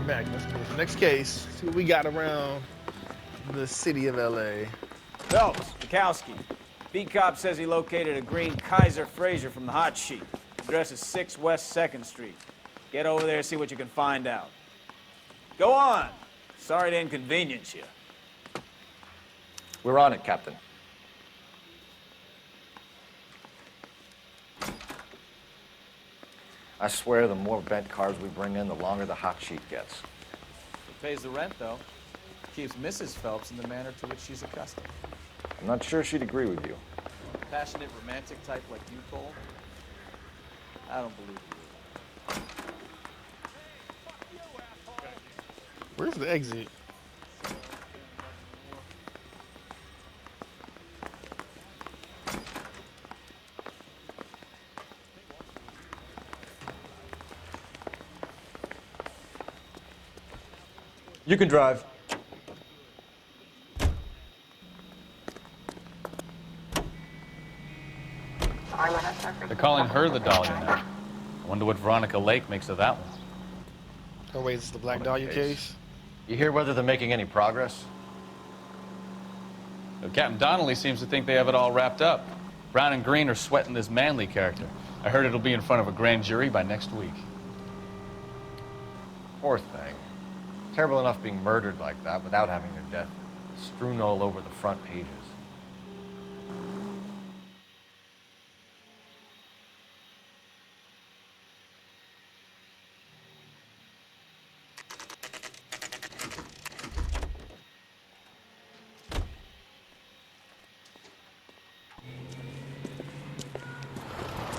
back. Let's do this next case. See what we got around the city of LA. Phelps, Bukowski. Beat cop says he located a green Kaiser Fraser from the hot sheet. Address is 6 West 2nd Street. Get over there and see what you can find out. Go on. Sorry to inconvenience you. We're on it, Captain. I swear the more bent cars we bring in, the longer the hot sheet gets. It pays the rent, though. Keeps Mrs. Phelps in the manner to which she's accustomed. I'm not sure she'd agree with you. A passionate, romantic type like you, Cole? I don't believe you. Where's the exit? You can drive. They're calling her the Dahlia now. I wonder what Veronica Lake makes of that one. Oh wait, it's the Black Dahlia case? You hear whether they're making any progress? Well, Captain Donnelly seems to think they have it all wrapped up. Brown and Green are sweating this Manley character. I heard it'll be in front of a grand jury by next week. Poor thing. Terrible enough being murdered like that without having her death strewn all over the front pages.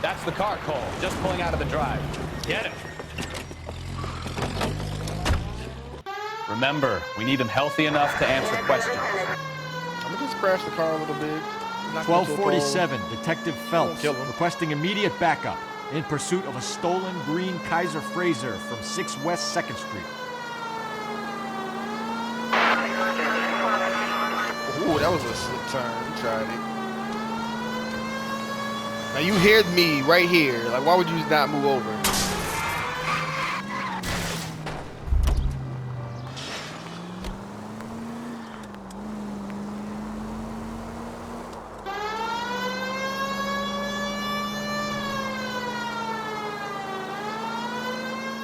That's the car, Cole. Just pulling out of the drive. Get it. Remember, we need them healthy enough to answer questions. I'm gonna just crash the car a little bit. 1247, Detective Phelps requesting immediate backup in pursuit of a stolen green Kaiser Fraser from 6 West 2nd Street. Ooh, that was a slip turn. You tried it. Now you heard me right here. Like, why would you not move over?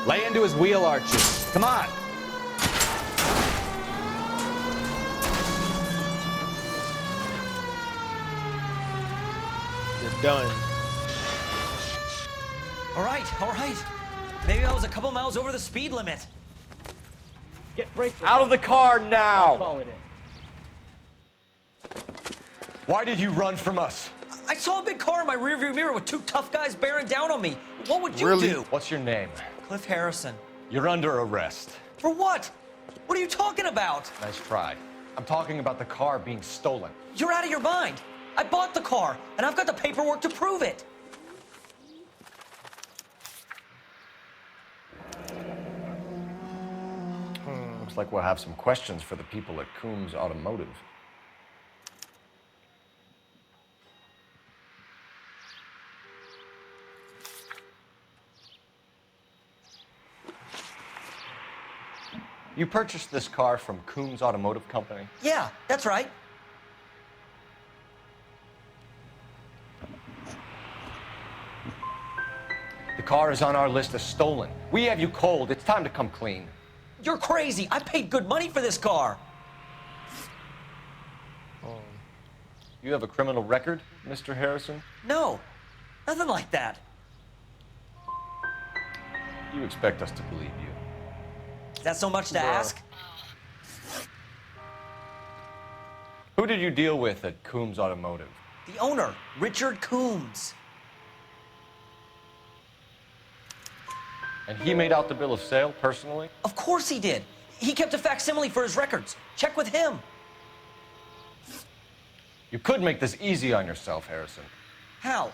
Lay into his wheel arches. Come on. You're done. All right. Maybe I was a couple miles over the speed limit. Get brakes. Out of the car now! Call it in. Why did you run from us? I saw a big car in my rearview mirror with 2 tough guys bearing down on me. What would you Really? do? What's your name? Cliff Harrison. You're under arrest. For what? What are you talking about? Nice try. I'm talking about the car being stolen. You're out of your mind. I bought the car, and I've got the paperwork to prove it. Looks like we'll have some questions for the people at Coombs Automotive. You purchased this car from Coombs Automotive Company? Yeah, that's right. The car is on our list as stolen. We have you cold. It's time to come clean. You're crazy. I paid good money for this car. You have a criminal record, Mr. Harrison? No, nothing like that. You expect us to believe you. Is that so much to ask? Who did you deal with at Coombs Automotive? The owner, Richard Coombs. And he made out the bill of sale personally? Of course he did. He kept a facsimile for his records. Check with him. You could make this easy on yourself, Harrison. How?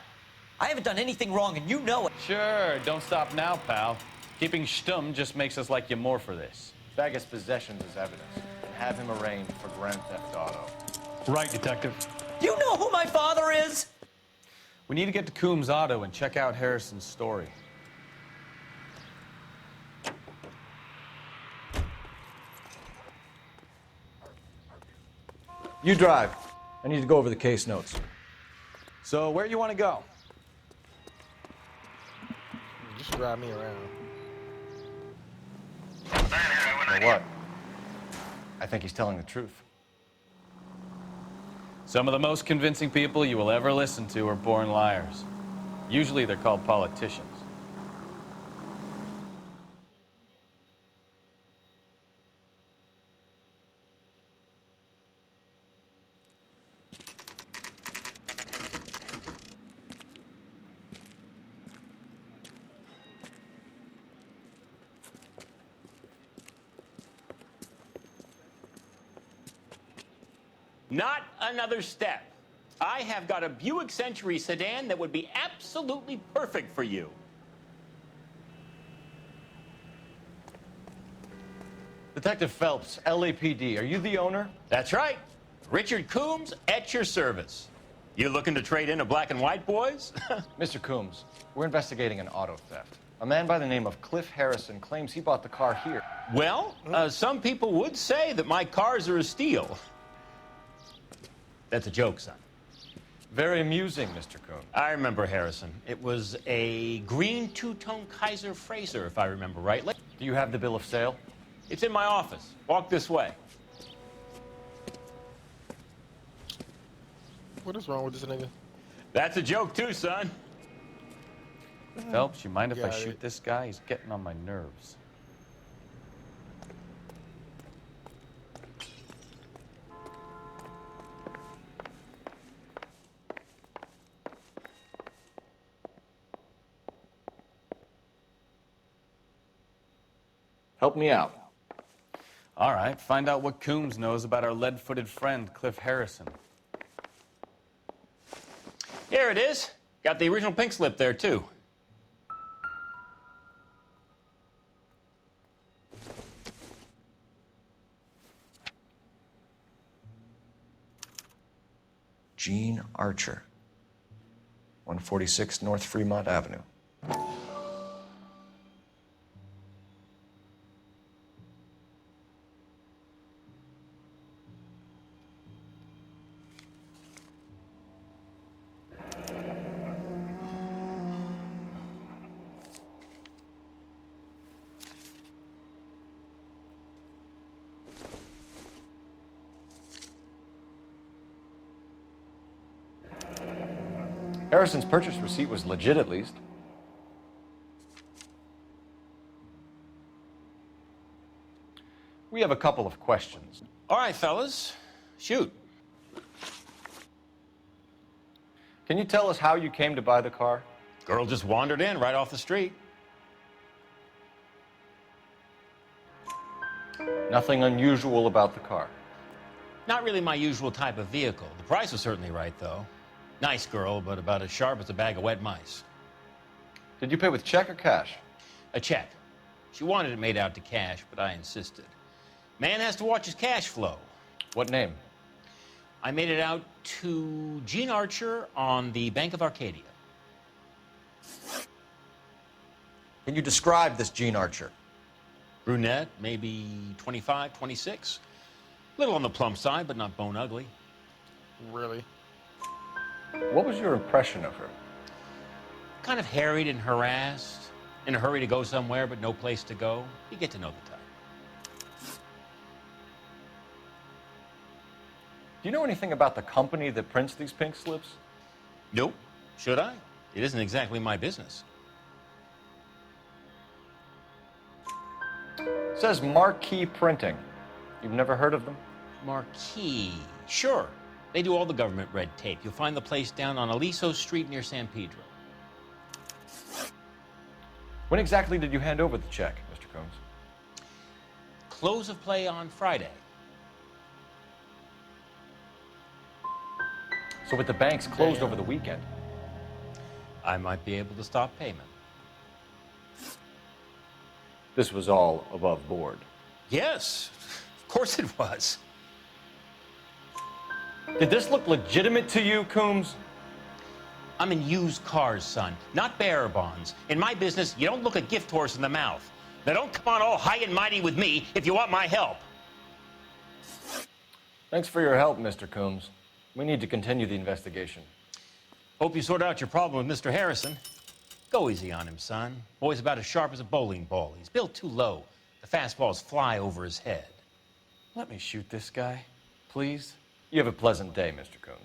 I haven't done anything wrong, and you know it. Sure, don't stop now, pal. Keeping stum just makes us like you more for this. Bag his possessions as evidence and have him arraigned for Grand Theft Auto. Right, Detective. You know who my father is? We need to get to Coombs Auto and check out Harrison's story. You drive. I need to go over the case notes. So, where you want to go? Just drive me around. You know what? I think he's telling the truth. Some of the most convincing people you will ever listen to are born liars. Usually they're called politicians. Not another step. I have got a Buick Century sedan that would be absolutely perfect for you. Detective Phelps, LAPD, are you the owner? That's right. Richard Coombs at your service. You looking to trade in a black and white, boys? Mr. Coombs, we're investigating an auto theft. A man by the name of Cliff Harrison claims he bought the car here. Well, some people would say that my cars are a steal. That's a joke, son. Very amusing, Mr. Coombs. I remember Harrison. It was a green two-tone Kaiser Frazer, if I remember rightly. Do you have the bill of sale? It's in my office. Walk this way. What is wrong with this nigga? That's a joke, too, son. Phelps, you mind if I Got shoot it. this guy? He's getting on my nerves. Help me out. All right, find out what Coombs knows about our lead-footed friend, Cliff Harrison. Here it is. Got the original pink slip there, too. Gene Archer, 146 North Fremont Avenue. Harrison's purchase receipt was legit, at least. We have a couple of questions. All right, fellas. Shoot. Can you tell us how you came to buy the car? Girl just wandered in right off the street. Nothing unusual about the car. Not really my usual type of vehicle. The price was certainly right, though. Nice girl, but about as sharp as a bag of wet mice. Did you pay with check or cash? A check. She wanted it made out to cash, but I insisted. Man has to watch his cash flow. What name? I made it out to Gene Archer on the Bank of Arcadia. Can you describe this Gene Archer? Brunette, maybe 25, 26. Little on the plump side, but not bone ugly. Really? What was your impression of her? Kind of harried and harassed. In a hurry to go somewhere, but no place to go. You get to know the type. Do you know anything about the company that prints these pink slips? Nope. Should I? It isn't exactly my business. It says Marquee Printing. You've never heard of them? Marquis. Sure. They do all the government red tape. You'll find the place down on Aliso Street near San Pedro. When exactly did you hand over the check, Mr. Combs? Close of play on Friday. So with the banks closed over the weekend, I might be able to stop payment. this was all above board. Yes, of course it was. Did this look legitimate to you, Coombs? I'm in used cars, son, not bearer bonds. In my business, you don't look a gift horse in the mouth. Now don't come on all high and mighty with me if you want my help. Thanks for your help, Mr. Coombs. We need to continue the investigation. Hope you sort out your problem with Mr. Harrison. Go easy on him, son. Boy's about as sharp as a bowling ball. He's built too low. The fastballs fly over his head. Let me shoot this guy, please. You have a pleasant day, Mr. Coombs.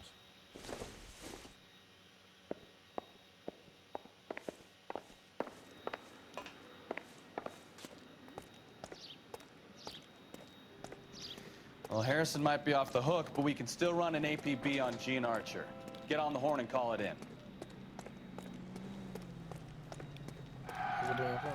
Well, Harrison might be off the hook, but we can still run an APB on Gene Archer. Get on the horn and call it in. What's it doing phone?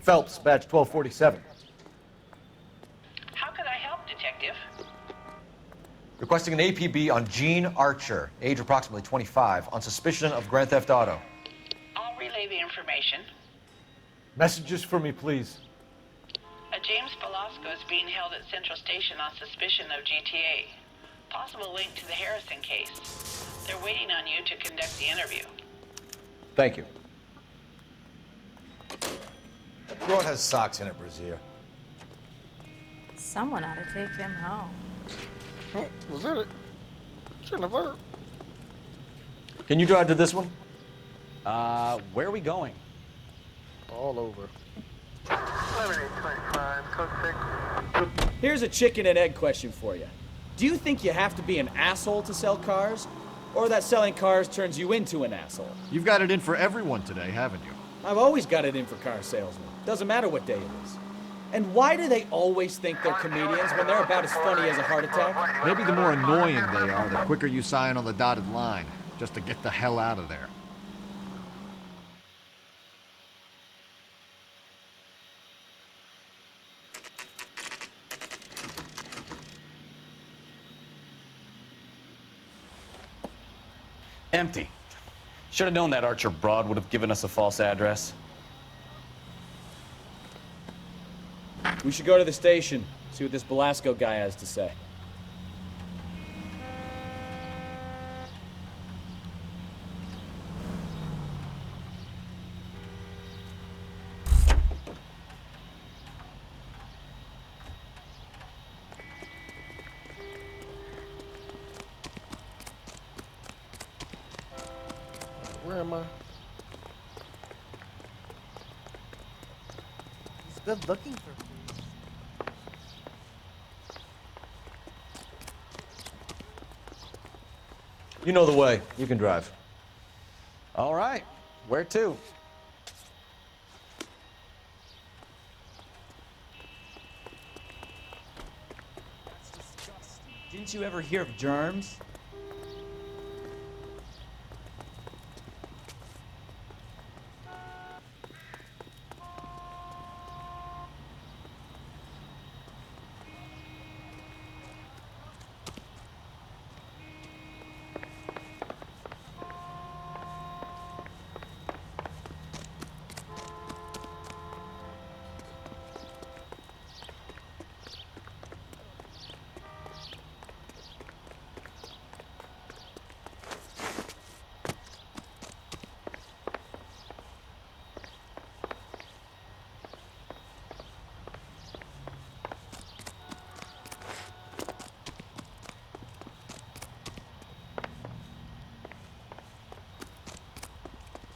Phelps, badge 1247. How can I help, Detective? Requesting an APB on Gene Archer, age approximately 25, on suspicion of grand theft auto. I'll relay the information. Messages for me, please. A James Velasco is being held at Central Station on suspicion of GTA. Possible link to the Harrison case. They're waiting on you to conduct the interview. Thank you. Broad has socks in it, Brazier. Someone ought to take him home. Was that it? Shouldn't have heard. Can you drive to this one? Where are we going? All over. Here's a chicken and egg question for you. Do you think you have to be an asshole to sell cars? Or that selling cars turns you into an asshole? You've got it in for everyone today, haven't you? I've always got it in for car salesmen. Doesn't matter what day it is. And why do they always think they're comedians when they're about as funny as a heart attack? Maybe the more annoying they are, the quicker you sign on the dotted line, just to get the hell out of there. Empty. Should have known that Archer broad would have given us a false address. We should go to the station, see what this Velasco guy has to say. Where am I? He's been looking for me. You know the way. You can drive. All right. Where to? That's disgusting. Didn't you ever hear of germs?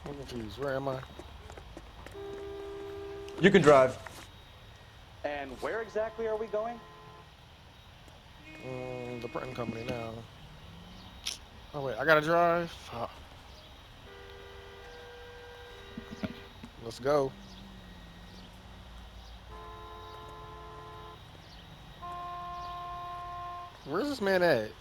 I'm confused. Where am I? You can drive. And where exactly are we going? The printing company now. Oh wait, I gotta drive. Fuck. Let's go. Where's this man at?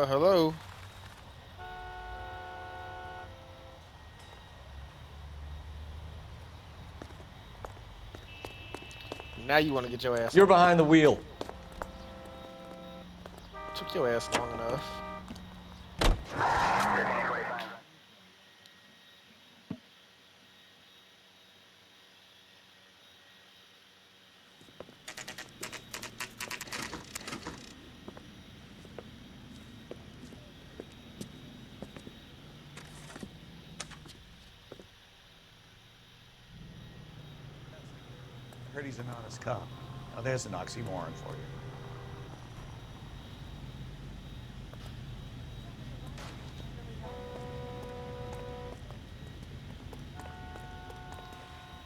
Hello? Now you want to get your ass. You're behind the wheel. Took your ass long enough. Heard he's an honest cop. Now there's an oxymoron for you.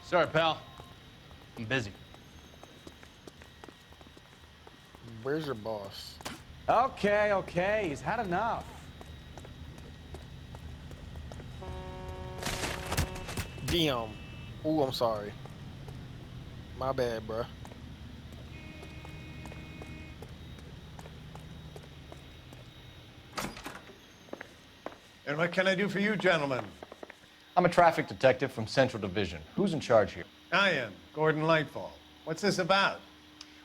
Sorry, pal. I'm busy. Where's your boss? Okay, okay. He's had enough. Damn. Ooh, I'm sorry. My bad, bruh. And what can I do for you, gentlemen? I'm a traffic detective from Central Division. Who's in charge here? I am, Gordon Lightfall. What's this about?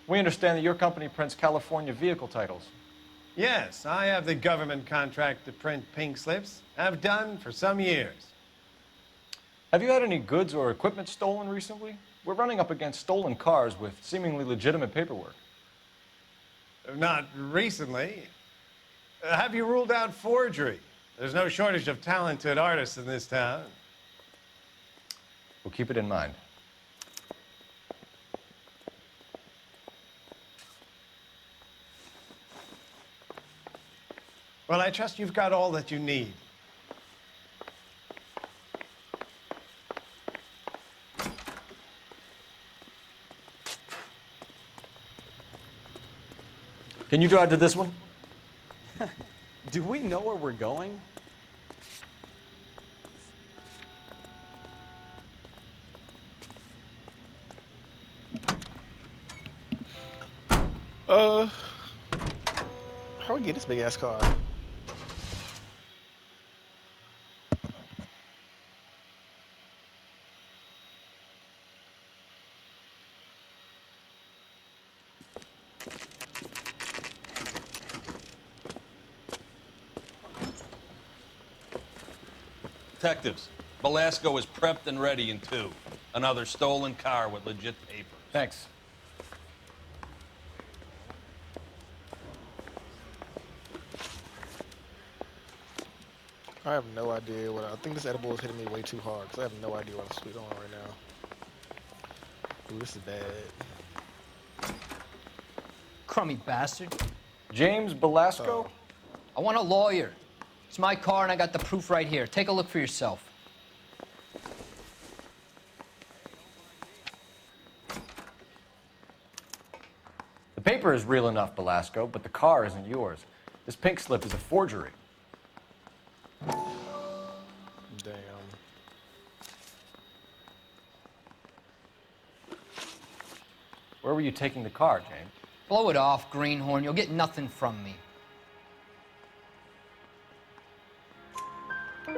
We understand that your company prints California vehicle titles. Yes, I have the government contract to print pink slips. Have done for some years. Have you had any goods or equipment stolen recently? We're running up against stolen cars with seemingly legitimate paperwork. Not recently. Have you ruled out forgery? There's no shortage of talented artists in this town. We'll keep it in mind. Well, I trust you've got all that you need. Can you drive to this one? Do we know where we're going? How we get this big ass car? Detectives, Belasco is prepped and ready in 2. Another stolen car with legit papers. Thanks. I have no idea what I think this edible is hitting me way too hard because I have no idea what I'm sweet on right now. Ooh, this is bad. Crummy bastard. James Belasco? I want a lawyer. It's my car and I got the proof right here. Take a look for yourself. The paper is real enough, Belasco, but the car isn't yours. This pink slip is a forgery. Damn. Where were you taking the car, James? Blow it off, greenhorn. You'll get nothing from me.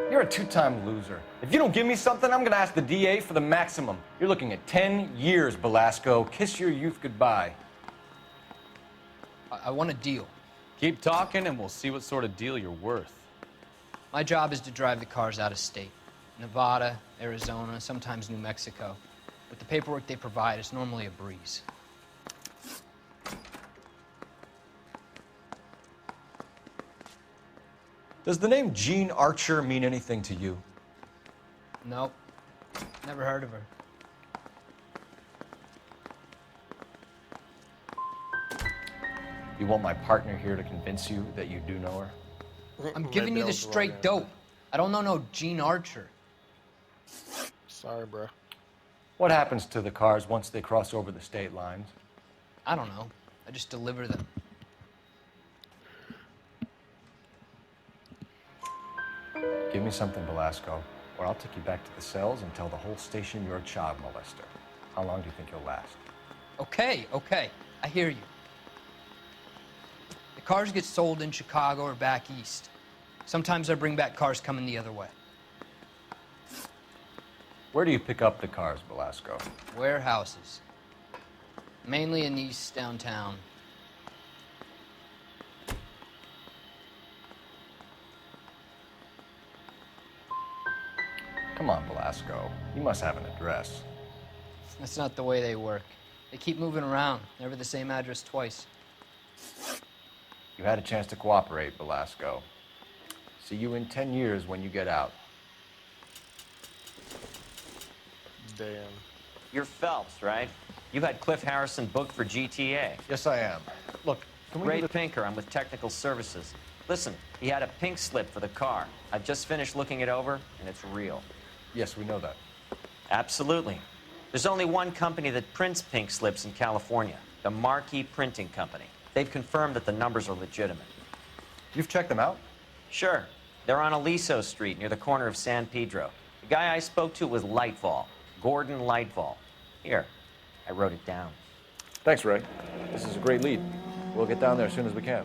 You're a two-time loser. If you don't give me something, I'm gonna ask the DA for the maximum. You're looking at 10 years, Belasco. Kiss your youth goodbye. I want a deal. Keep talking and we'll see what sort of deal you're worth. My job is to drive the cars out of state. Nevada, Arizona, sometimes New Mexico. With the paperwork they provide, it's normally a breeze. Does the name Jean Archer mean anything to you? Nope. Never heard of her. You want my partner here to convince you that you do know her? I'm giving you the straight dope. I don't know no Jean Archer. Sorry, bro. What happens to the cars once they cross over the state lines? I don't know. I just deliver them. Give me something, Belasco, or I'll take you back to the cells and tell the whole station you're a child molester. How long do you think you'll last? Okay, okay. I hear you. The cars get sold in Chicago or back east. Sometimes I bring back cars coming the other way. Where do you pick up the cars, Belasco? Warehouses. Mainly in East downtown. Come on, Belasco. You must have an address. That's not the way they work. They keep moving around, never the same address twice. You had a chance to cooperate, Belasco. See you in 10 years when you get out. Damn. You're Phelps, right? You had Cliff Harrison booked for GTA. Yes, I am. Look, can we... Ray Pinker, I'm with Technical Services. Listen, he had a pink slip for the car. I've just finished looking it over, and it's real. Yes, we know that. Absolutely. There's only one company that prints pink slips in California, the Marquee Printing Company. They've confirmed that the numbers are legitimate. You've checked them out? Sure. They're on Aliso Street, near the corner of San Pedro. The guy I spoke to was Lightfall, Gordon Lightfall. Here, I wrote it down. Thanks, Ray. This is a great lead. We'll get down there as soon as we can.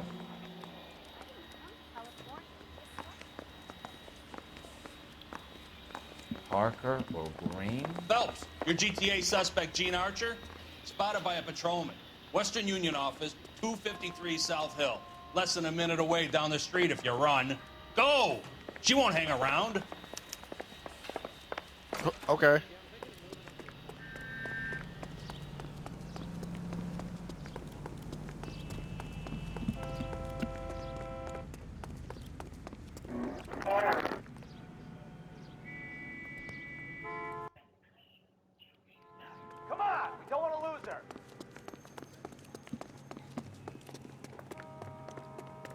Parker or Green? Phelps, your GTA suspect, Gene Archer, spotted by a patrolman. Western Union office, 253 South Hill. Less than a minute away down the street if you run. Go! She won't hang around. Okay. Come on, we don't want to lose her.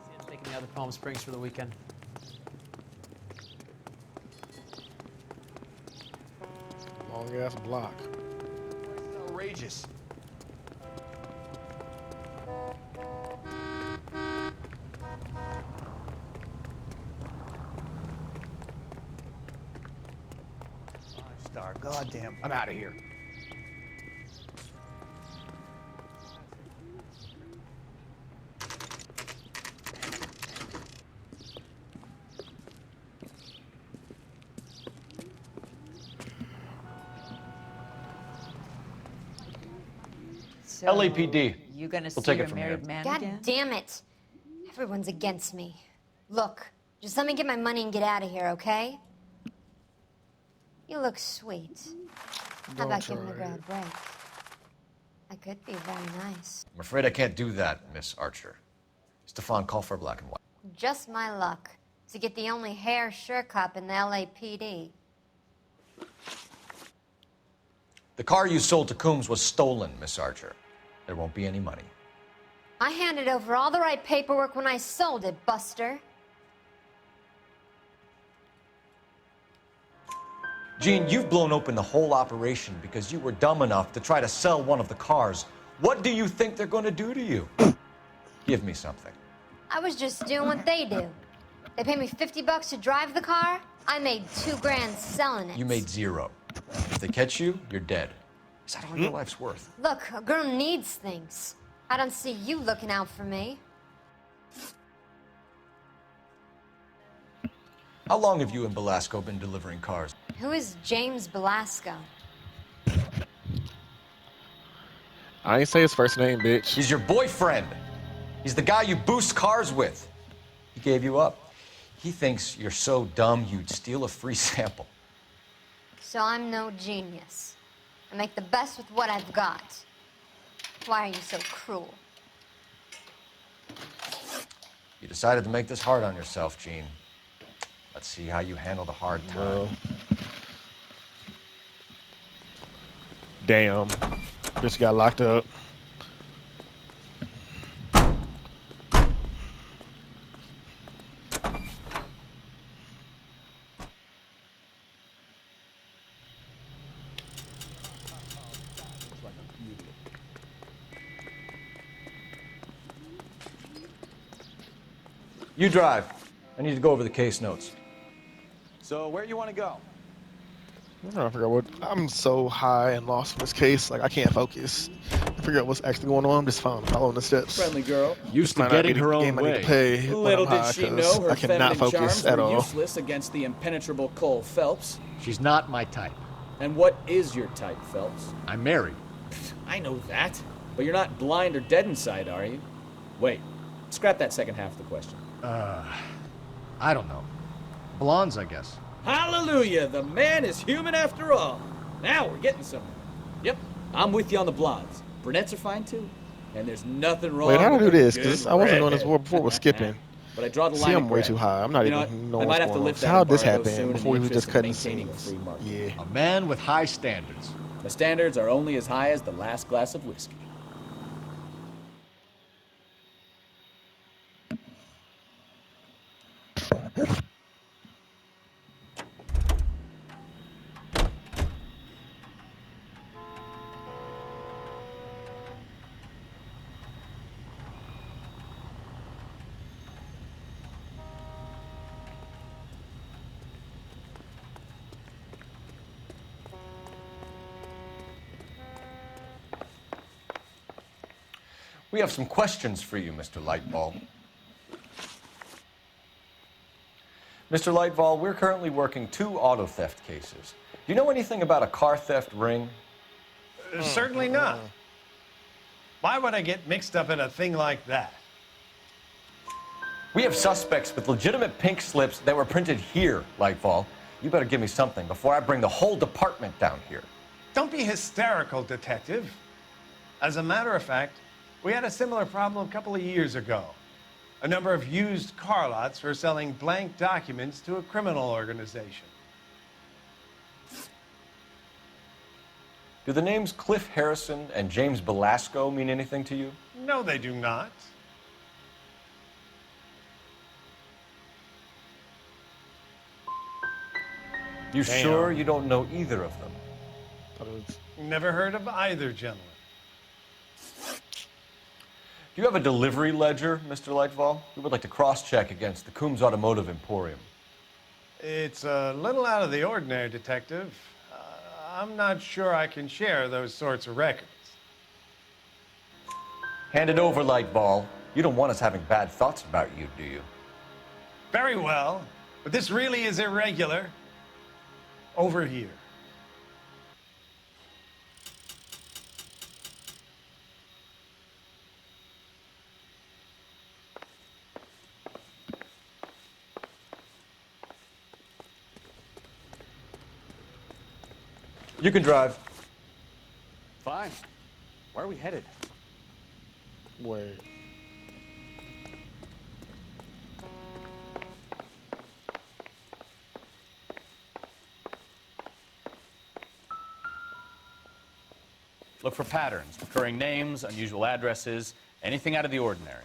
Sam's making the other Palm Springs for the weekend. Long ass block. Outrageous. Star, goddamn, I'm out of here. So, LAPD. You gonna We'll see take your it from married here. man God again? damn it. Everyone's against me. Look, just let me get my money and get out of here, okay? You look sweet. How about giving a girl a break? I could be very nice. I'm afraid I can't do that, Miss Archer. Stefan, call for black and white. Just my luck to get the only hair sure cop in the LAPD. The car you sold to Coombs was stolen, Miss Archer. There won't be any money. I handed over all the right paperwork when I sold it, Buster. Gene, you've blown open the whole operation because you were dumb enough to try to sell one of the cars. What do you think they're going to do to you? Give me something. I was just doing what they do. They paid me $50 to drive the car. I made $2 grand selling it. You made zero. If they catch you, you're dead. Is that all your life's worth? Look, a girl needs things. I don't see you looking out for me. How long have you and Belasco been delivering cars? Who is James Belasco? I ain't say his first name, bitch. He's your boyfriend. He's the guy you boost cars with. He gave you up. He thinks you're so dumb you'd steal a free sample. So I'm no genius. I make the best with what I've got. Why are you so cruel? You decided to make this hard on yourself, Gene. Let's see how you handle the hard time. Damn. Bitch got locked up. You drive. I need to go over the case notes. So where you want to go? I'm trying to figure out what. I'm so high and lost in this case. Like, I can't focus. I figure out what's actually going on. I'm just following the steps. Friendly girl. Used to Might not getting be her the own game I need way. to pay when Little I'm high, did she 'cause know her I cannot feminine focus charms at were all. useless against the impenetrable Cole Phelps. She's not my type. And what is your type, Phelps? I'm married. I know that. But you're not blind or dead inside, are you? Wait, scrap that second half of the question. I don't know. Blondes, I guess. Hallelujah! The man is human after all. Now we're getting somewhere. Yep, I'm with you on the blondes. Brunettes are fine too. And there's nothing wrong Wait, how do I with do a this? good Because I wasn't doing this redhead. before with skipping. But I draw the See, line I'm at way red. too high. I'm not You know even what? knowing I might what's have to going on. lift So that how did this embargo happen soon in before the we were just interest of cutting maintaining a scenes? free market. Yeah. A man with high standards. My standards are only as high as the last glass of whiskey. We have some questions for you, Mr. Lightball. Mr. Lightball, we're currently working 2 auto theft cases. Do you know anything about a car theft ring? Certainly not. Why would I get mixed up in a thing like that? We have suspects with legitimate pink slips that were printed here, Lightball. You better give me something before I bring the whole department down here. Don't be hysterical, Detective. As a matter of fact, we had a similar problem a couple of years ago. A number of used car lots were selling blank documents to a criminal organization. Do the names Cliff Harrison and James Belasco mean anything to you? No, they do not. You Damn. sure you don't know either of them? Never heard of either gentleman. Do you have a delivery ledger, Mr. Lightfall? We would like to cross-check against the Coombs Automotive Emporium. It's a little out of the ordinary, Detective. I'm not sure I can share those sorts of records. Hand it over, Lightball. You don't want us having bad thoughts about you, do you? Very well, but this really is irregular. Over here. You can drive. Fine. Where are we headed? Where? Look for patterns, recurring names, unusual addresses, anything out of the ordinary.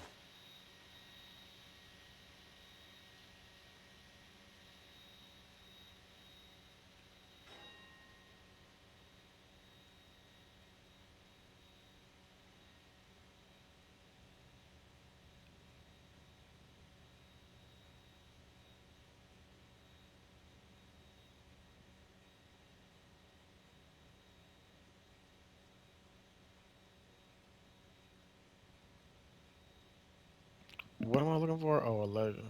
What am I looking for? Oh, a ledger.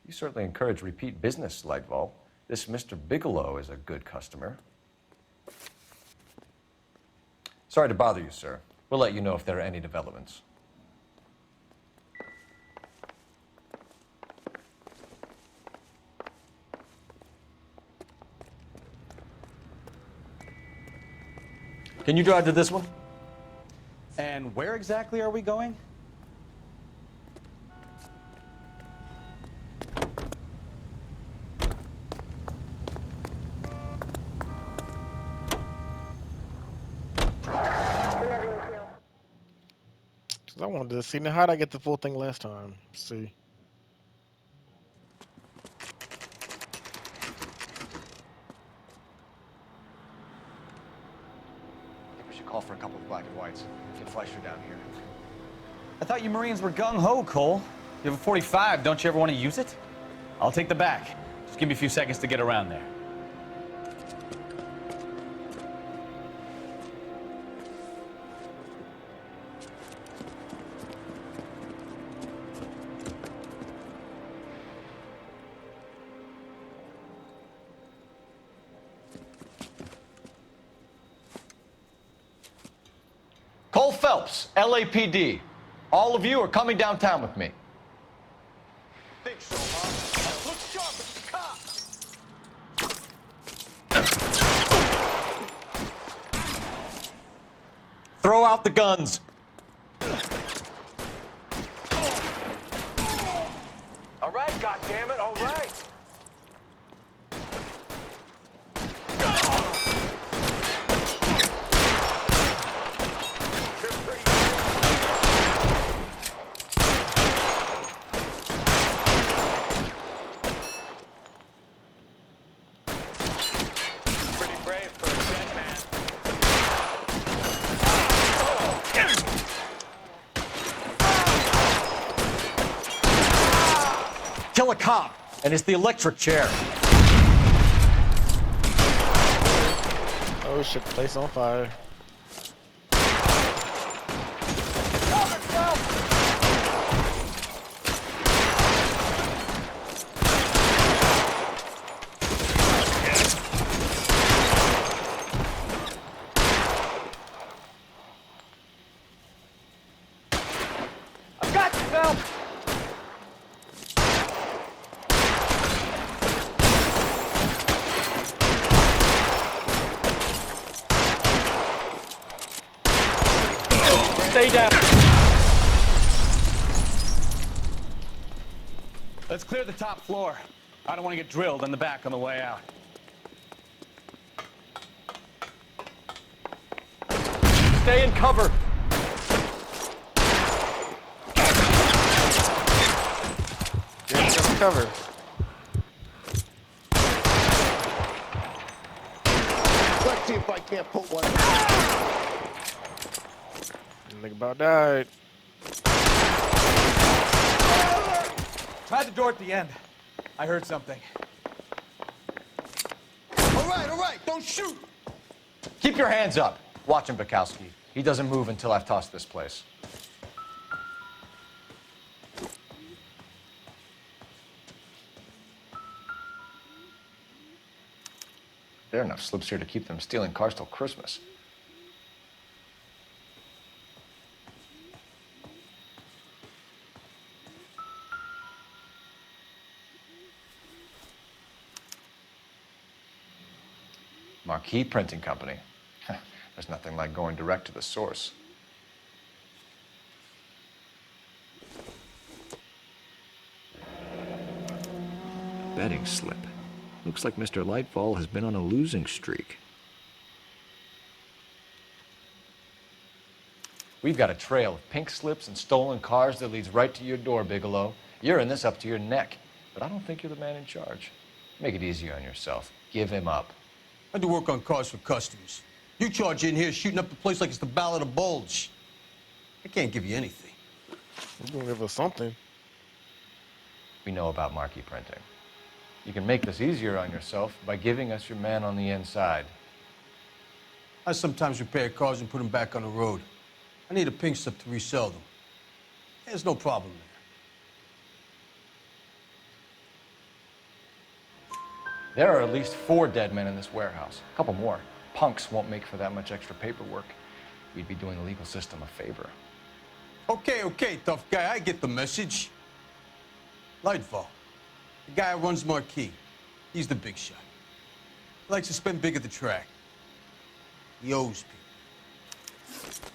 You certainly encourage repeat business, Lightball. This Mr. Bigelow is a good customer. Sorry to bother you, sir. We'll let you know if there are any developments. Can you drive to this one? And where exactly are we going? I wanted to see. Now, how did I get the full thing last time? Let's see. Call for a couple of black and whites. Get Fleischer down here. I thought you Marines were gung-ho, Cole. You have a 45, don't you ever want to use it? I'll take the back. Just give me a few seconds to get around there. Cole Phelps, LAPD. All of you are coming downtown with me. Think so, huh? Look sharp at the cops! Throw out the guns. All right, goddammit, all right. Pretty brave for a dead man. Kill a cop, and it's the electric chair. Oh shit, place on fire. I've got you, Phil. Stay down. Let's clear the top floor. I don't want to get drilled in the back on the way out. Stay in cover. Yeah, got some cover. Let's see if I can't put one. Nigga about died. Try the door at the end. I heard something. All right, don't shoot. Keep your hands up. Watch him, Bukowski. He doesn't move until I've tossed this place. There are enough slips here to keep them stealing cars till Christmas. Marquee Printing Company. There's nothing like going direct to the source. Betting slip. Looks like Mr. Lightfall has been on a losing streak. We've got a trail of pink slips and stolen cars that leads right to your door, Bigelow. You're in this up to your neck, but I don't think you're the man in charge. Make it easier on yourself. Give him up. I do work on cars for customers. You charge in here shooting up the place like it's the Ballad of Bulge. I can't give you anything. You're gonna give us something. We know about marquee printing. You can make this easier on yourself by giving us your man on the inside. I sometimes repair cars and put them back on the road. I need a pink slip to resell them. There's no problem there. There are at least 4 dead men in this warehouse. A couple more. Punks won't make for that much extra paperwork. We'd be doing the legal system a favor. Okay, tough guy, I get the message. Lightfall, the guy who runs Marquee. He's the big shot. He likes to spend big at the track. He owes people.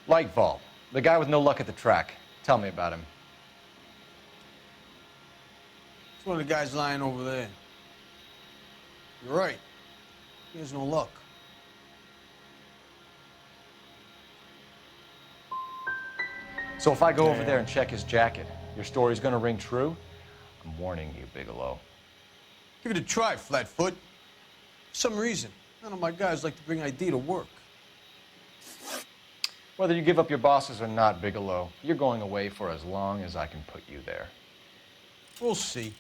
Lightfall, the guy with no luck at the track. Tell me about him. It's one of the guys lying over there. You're right. He has no luck. So if I go over there and check his jacket, your story's gonna ring true? I'm warning you, Bigelow. Give it a try, Flatfoot. For some reason, none of my guys like to bring ID to work. Whether you give up your bosses or not, Bigelow, you're going away for as long as I can put you there. We'll see.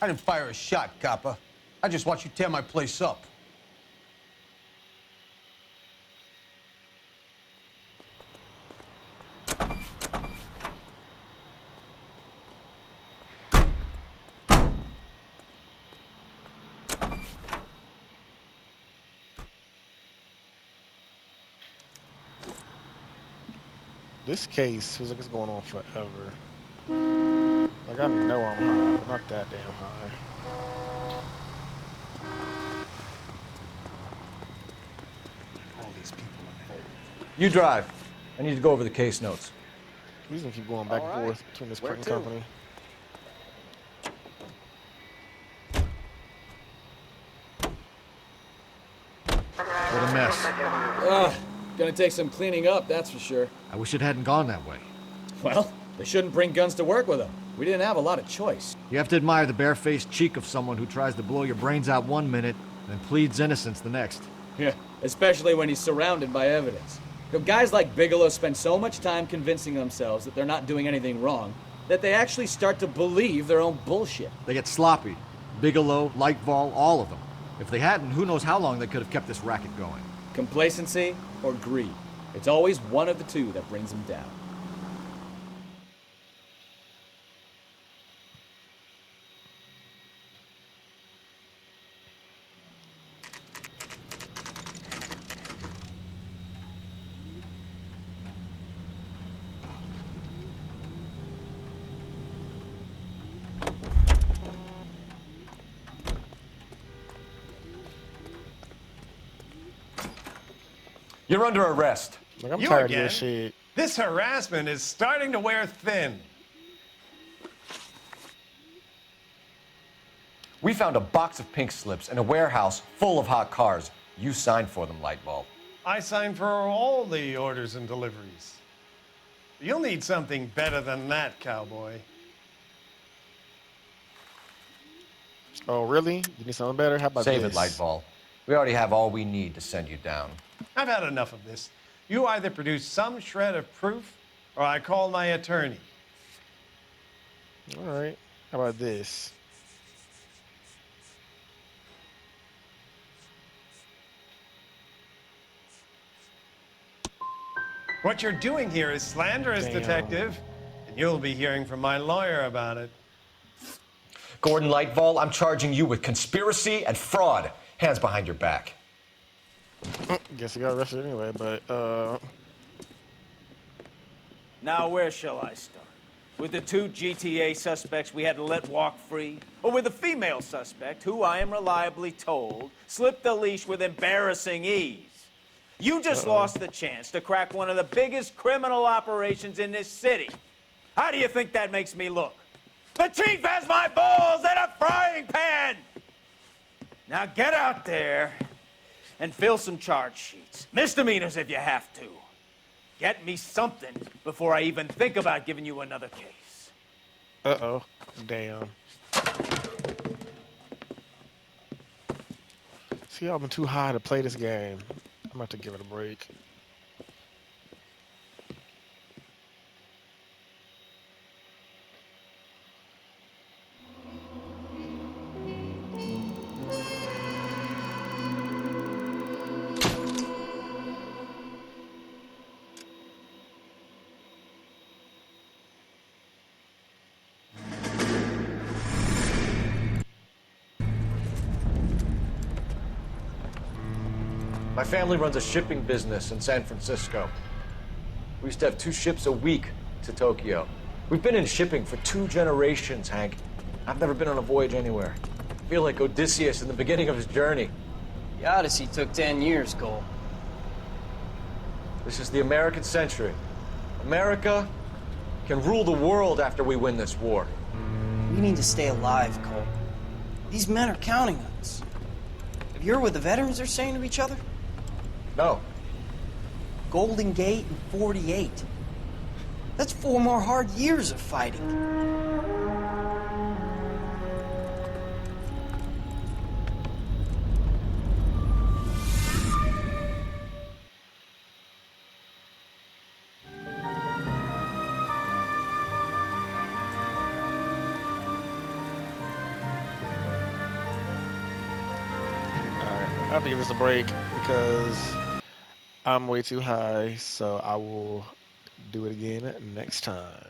I didn't fire a shot, copper. I just watched you tear my place up. This case feels like it's going on forever. Like I know I'm high, but not that damn high. You drive. I need to go over the case notes. He's gonna keep going back and forth between this printing company. What a mess. Gonna take some cleaning up, that's for sure. I wish it hadn't gone that way. Well, they shouldn't bring guns to work with them. We didn't have a lot of choice. You have to admire the barefaced cheek of someone who tries to blow your brains out one minute and pleads innocence the next. Yeah, especially when he's surrounded by evidence. You know, guys like Bigelow spend so much time convincing themselves that they're not doing anything wrong that they actually start to believe their own bullshit. They get sloppy. Bigelow, Lightfall, all of them. If they hadn't, who knows how long they could have kept this racket going. Complacency or greed. It's always one of the two that brings them down. You're under arrest. Like, I'm You tired again? of this shit. This harassment is starting to wear thin. We found a box of pink slips in a warehouse full of hot cars. You signed for them, Lightbulb. I signed for all the orders and deliveries. You'll need something better than that, cowboy. Oh, really? You need something better? How about Save this? it, Lightball. We already have all we need to send you down. I've had enough of this. You either produce some shred of proof, or I call my attorney. All right. How about this? What you're doing here is slanderous, Damn. detective, and you'll be hearing from my lawyer about it. Gordon Lightball, I'm charging you with conspiracy and fraud. Hands behind your back. Guess he got arrested anyway, but, Now, where shall I start? With the two GTA suspects we had to let walk free? Or with the female suspect, who I am reliably told slipped the leash with embarrassing ease? You just lost the chance to crack one of the biggest criminal operations in this city. How do you think that makes me look? The chief has my balls in a frying pan! Now get out there and fill some charge sheets. Misdemeanors if you have to. Get me something before I even think about giving you another case. uh-oh. Damn. See, I've been too high to play this game. I'm about to give it a break. My family runs a shipping business in San Francisco. We used to have 2 ships a week to Tokyo. We've been in shipping for 2 generations, Hank. I've never been on a voyage anywhere. I feel like Odysseus in the beginning of his journey. The Odyssey took 10 years, Cole. This is the American century. America can rule the world after we win this war. We need to stay alive, Cole. These men are counting on us. Have you heard what the veterans are saying to each other? No. Golden Gate and 48. That's 4 more hard years of fighting. I have to give this a break because I'm way too high, so I will do it again next time.